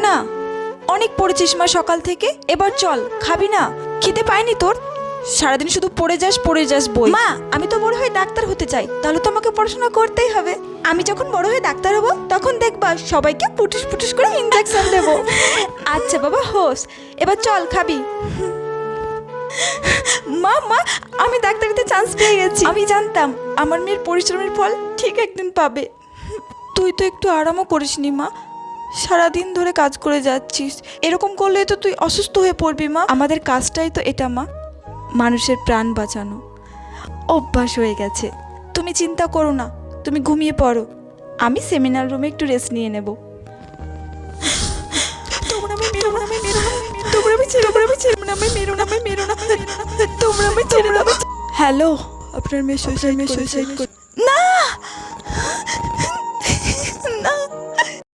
না, অনেক পড়েছিস মা সকাল থেকে, এবার চল। খাবি না? খিদে পায়নি তোর? সারাদিন শুধু পড়ে যাস বই। মা, আমি তো বড় হয়ে ডাক্তার হতে চাই, তাহলে তো আমাকে পড়াশোনা করতেই হবে। আমি যখন বড় হয়ে ডাক্তার হব তখন দেখবা সবাইকে পুটুস পুটুস করে ইনজেকশন দেবো। আচ্ছা বাবা, হোস, এবার চল খাবি। মা মা, আমি ডাক্তারিতে চান্স পেয়ে গেছি। আমি জানতাম আমার মেয়ের পরিশ্রমের ফল ঠিক একদিন পাবে। তুই তো একটু আরামও করিসনি মা, সারাদিন ধরে কাজ করে যাচ্ছিস। এরকম করলে তো তুই অসুস্থ হয়ে পড়বি মা। আমাদের কাজটাই তো এটা মা, মানুষের প্রাণ বাঁচানো। অভ্যাস হয়ে গেছে। তুমি চিন্তা করো না, তুমি ঘুমিয়ে পড়ো, আমি সেমিনার রুমে একটু রেস্ট নিয়ে নেব। হ্যালো, আপনার মেয়ে সুইসাইড